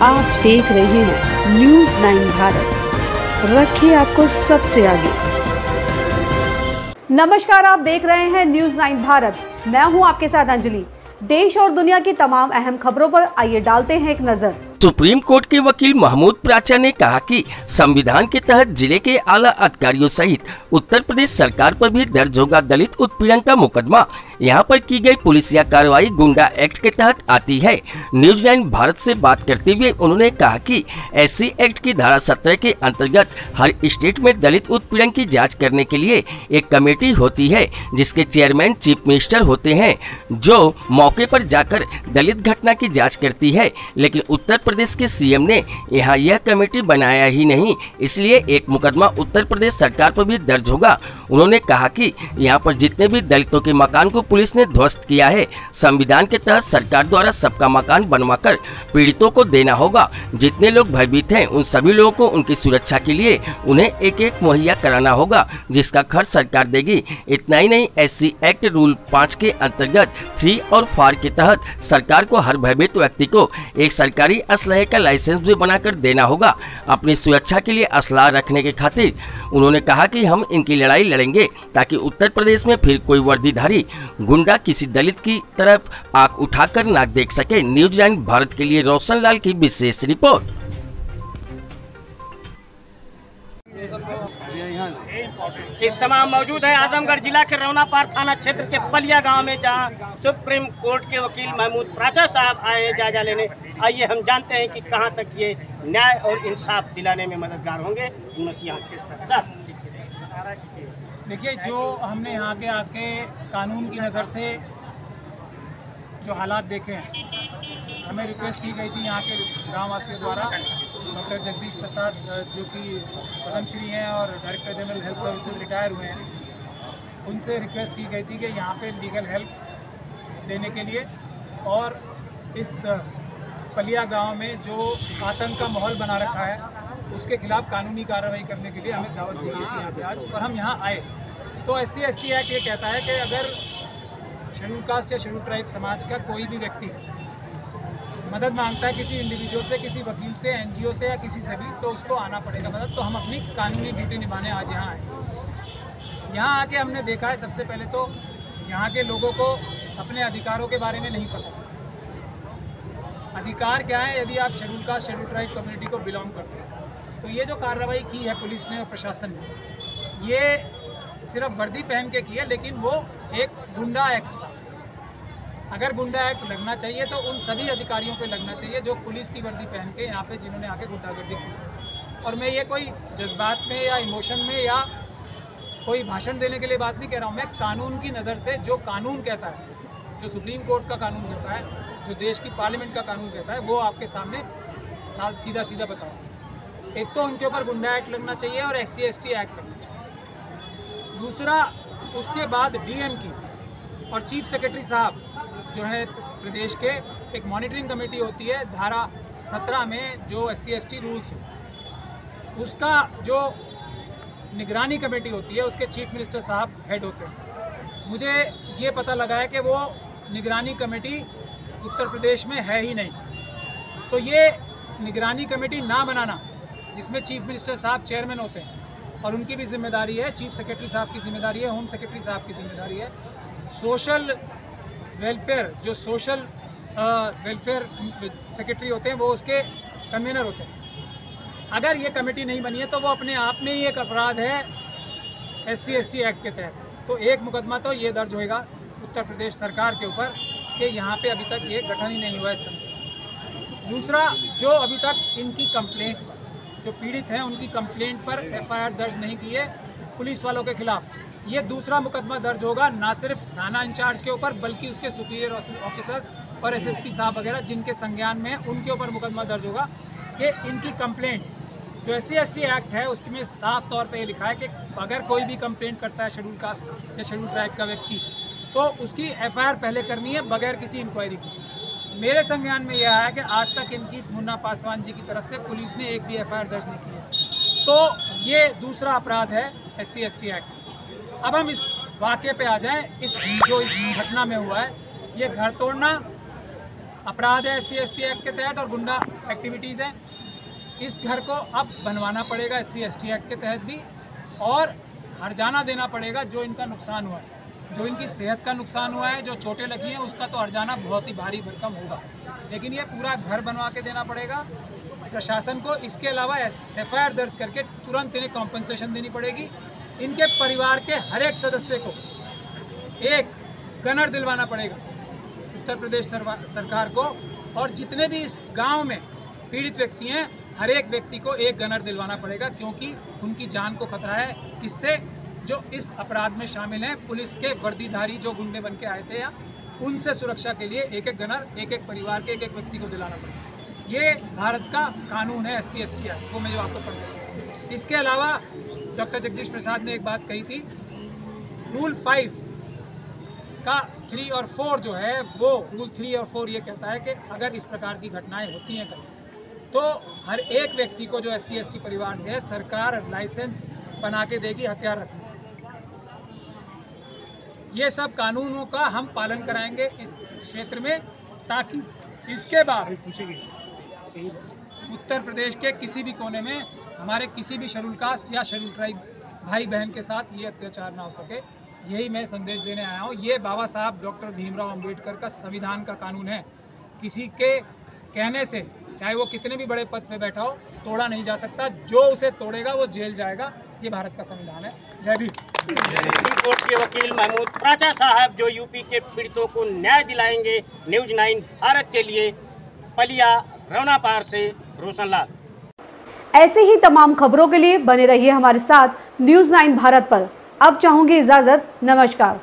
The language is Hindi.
आप देख रहे हैं न्यूज़ 9 भारत, रखिए आपको सबसे आगे। नमस्कार, आप देख रहे हैं न्यूज़ 9 भारत। मैं हूं आपके साथ अंजलि। देश और दुनिया की तमाम अहम खबरों पर आइए डालते हैं एक नजर। सुप्रीम कोर्ट के वकील महमूद प्राचा ने कहा कि संविधान के तहत जिले के आला अधिकारियों सहित उत्तर प्रदेश सरकार पर भी दर्ज होगा दलित उत्पीड़न का मुकदमा। यहाँ पर की गई पुलिसिया कार्रवाई गुंडा एक्ट के तहत आती है। न्यूज़ 9 भारत से बात करते हुए उन्होंने कहा कि SC एक्ट की धारा 17 के अंतर्गत हर स्टेट में दलित उत्पीड़न की जाँच करने के लिए एक कमेटी होती है, जिसके चेयरमैन चीफ मिनिस्टर होते हैं, जो मौके पर जाकर दलित घटना की जाँच करती है। लेकिन उत्तर प्रदेश के CM ने यहाँ यह कमेटी बनाया ही नहीं, इसलिए एक मुकदमा उत्तर प्रदेश सरकार पर भी दर्ज होगा। उन्होंने कहा कि यहाँ पर जितने भी दलितों के मकान को पुलिस ने ध्वस्त किया है, संविधान के तहत सरकार द्वारा सबका मकान बनवाकर पीड़ितों को देना होगा। जितने लोग भयभीत हैं उन सभी लोगों को उनकी सुरक्षा के लिए उन्हें एक एक मुहैया कराना होगा, जिसका खर्च सरकार देगी। इतना ही नहीं, SC एक्ट रूल 5 के अंतर्गत 3 और 4 के तहत सरकार को हर भयभीत व्यक्ति को एक सरकारी असलहे का लाइसेंस भी बनाकर देना होगा। अपनी सुरक्षा के लिए असलहा रखने के खातिर उन्होंने कहा कि हम इनकी लड़ाई लड़ेंगे ताकि उत्तर प्रदेश में फिर कोई वर्दीधारी गुंडा किसी दलित की तरफ आंख उठाकर ना देख सके। न्यूज़ 9 भारत के लिए रोशन लाल की विशेष रिपोर्ट। इस समय मौजूद है आजमगढ़ जिला के रौनापार थाना क्षेत्र के पलिया गांव में, जहां सुप्रीम कोर्ट के वकील महमूद प्राचा साहब आए हैं जायजा लेने। आइए हम जानते हैं कि कहां तक ये न्याय और इंसाफ दिलाने में मददगार होंगे। देखिए, जो हमने यहाँ के आके कानून की नज़र से जो हालात देखे हैं, हमें रिक्वेस्ट की गई थी यहाँ के गाँव वासियों द्वारा। डॉक्टर जगदीश प्रसाद जो कि पद्मश्री हैं और director general health services retire हुए हैं, उनसे रिक्वेस्ट की गई थी कि यहाँ पे लीगल हेल्प देने के लिए, और इस पलिया गांव में जो आतंक का माहौल बना रखा है उसके खिलाफ कानूनी कार्रवाई करने के लिए हमें दावत दी गई थी यहाँ पे आज, और हम यहाँ आए। तो SC ST एक्ट ये कहता है कि अगर शेड्यूल कास्ट या शेड्यूल ट्राइब समाज का कोई भी व्यक्ति मदद मांगता है किसी इंडिविजुअल से, किसी वकील से, NGO से या किसी से भी, तो उसको आना पड़ेगा मदद। तो हम अपनी कानूनी ड्यूटी निभाने आज यहाँ आए। यहाँ आके हमने देखा है, सबसे पहले तो यहाँ के लोगों को अपने अधिकारों के बारे में नहीं पता। अधिकार क्या है यदि आप schedule caste schedule tribe community को बिलोंग करते हैं। तो ये जो कार्रवाई की है पुलिस ने और प्रशासन ने, ये सिर्फ वर्दी पहन के की है, लेकिन वो एक गुंडा एक्ट था। अगर गुंडा एक्ट लगना चाहिए तो उन सभी अधिकारियों पे लगना चाहिए जो पुलिस की वर्दी पहन के यहाँ पे जिन्होंने आके गुंडागर्दी की। और मैं ये कोई जज्बात में या इमोशन में या कोई भाषण देने के लिए बात नहीं कह रहा हूँ। मैं कानून की नज़र से जो कानून कहता है, जो सुप्रीम कोर्ट का कानून कहता है, जो देश की पार्लियामेंट का कानून कहता है, वो आपके सामने सीधा सीधा बताऊँ। एक तो उनके ऊपर गुंडा एक्ट लगना चाहिए और SC ST एक्ट लगना चाहिए। दूसरा, उसके बाद DM की और चीफ सेक्रेटरी साहब जो है प्रदेश के, एक मॉनिटरिंग कमेटी होती है धारा 17 में जो SC ST रूल्स है, उसका जो निगरानी कमेटी होती है उसके चीफ मिनिस्टर साहब हेड होते हैं। मुझे ये पता लगा है कि वो निगरानी कमेटी उत्तर प्रदेश में है ही नहीं। तो ये निगरानी कमेटी ना बनाना, जिसमें चीफ मिनिस्टर साहब चेयरमैन होते हैं और उनकी भी जिम्मेदारी है, चीफ सेक्रेटरी साहब की जिम्मेदारी है, होम सेक्रेटरी साहब की जिम्मेदारी है, सोशल वेलफेयर जो सोशल वेलफेयर सेक्रेटरी होते हैं वो उसके कन्वीनर होते हैं। अगर ये कमेटी नहीं बनी है तो वो अपने आप में ही एक अपराध है SC ST एक्ट के तहत। तो एक मुकदमा तो ये दर्ज होएगा उत्तर प्रदेश सरकार के ऊपर कि यहाँ पे अभी तक ये गठन ही नहीं हुआ है संगठन। दूसरा, जो अभी तक इनकी कंप्लेंट, जो पीड़ित हैं उनकी कंप्लेंट पर FIR दर्ज नहीं की है पुलिस वालों के खिलाफ, ये दूसरा मुकदमा दर्ज होगा, ना सिर्फ थाना इंचार्ज के ऊपर बल्कि उसके सुपीरियर ऑफिसर्स और SSP साहब वगैरह जिनके संज्ञान में है उनके ऊपर मुकदमा दर्ज होगा कि इनकी कंप्लेंट जो SC ST एक्ट है उसमें साफ तौर पे ये लिखा है कि अगर कोई भी कंप्लेंट करता है शेड्यूल कास्ट या शेड्यूल ट्राइब का व्यक्ति, तो उसकी FIR पहले करनी है बगैर किसी इंक्वायरी की। मेरे संज्ञान में यह है कि आज तक इनकी मुन्ना पासवान जी की तरफ से पुलिस ने एक भी FIR दर्ज नहीं की है। तो ये दूसरा अपराध है SC ST एक्ट। अब हम इस वाक़े पे आ जाएं। इस घटना में हुआ है, ये घर तोड़ना अपराध है SC/ST एक्ट के तहत और गुंडा एक्टिविटीज़ हैं। इस घर को अब बनवाना पड़ेगा SC/ST एक्ट के तहत भी, और हर्जाना देना पड़ेगा जो इनका नुकसान हुआ है, जो इनकी सेहत का नुकसान हुआ है, जो चोटें लगी हैं, उसका तो हर्जाना बहुत ही भारी भरकम होगा, लेकिन ये पूरा घर बनवा के देना पड़ेगा प्रशासन को। इसके अलावा FIR दर्ज करके तुरंत इन्हें कॉम्पनसेशन देनी पड़ेगी। इनके परिवार के हर एक सदस्य को एक गनर दिलवाना पड़ेगा उत्तर प्रदेश सरकार को, और जितने भी इस गांव में पीड़ित व्यक्ति हैं हर एक व्यक्ति को एक गनर दिलवाना पड़ेगा, क्योंकि उनकी जान को खतरा है। इससे जो इस अपराध में शामिल हैं, पुलिस के वर्दीधारी जो गुंडे बन के आए थे या उनसे सुरक्षा के लिए एक एक गनर एक एक परिवार के एक एक व्यक्ति को दिलाना पड़ेगा। ये भारत का कानून है SC/ST एक्ट, वो मैं जो आपको पढ़ रहा हूँ। इसके अलावा डॉक्टर जगदीश प्रसाद ने एक बात कही थी, रूल 5 का 3 और 4 जो है, वो रूल 3 और 4 ये कहता है कि अगर इस प्रकार की घटनाएं होती हैं कहीं, तो हर एक व्यक्ति को जो SC/ST परिवार से है, सरकार लाइसेंस बना के देगी हथियार रखने। ये सब कानूनों का हम पालन कराएंगे इस क्षेत्र में, ताकि इसके बाद उत्तर प्रदेश के किसी भी कोने में हमारे किसी भी शेड्यूल कास्ट या शेड्यूल ट्राइब भाई बहन के साथ ये अत्याचार ना हो सके। यही मैं संदेश देने आया हूँ। ये बाबा साहब डॉक्टर भीमराव अंबेडकर का संविधान का कानून है। किसी के कहने से, चाहे वो कितने भी बड़े पद पे बैठा हो, तोड़ा नहीं जा सकता। जो उसे तोड़ेगा वो जेल जाएगा। ये भारत का संविधान है। जय भीम। सुप्रीम कोर्ट के वकील महमूद प्राचा साहब जो यूपी के पीड़ितों को न्याय दिलाएंगे। न्यूज़ 9 भारत के लिए पलिया रौनापार से रोशन लाल। ऐसे ही तमाम खबरों के लिए बने रहिए हमारे साथ न्यूज़ 9 भारत पर। अब चाहूंगी इजाजत। नमस्कार।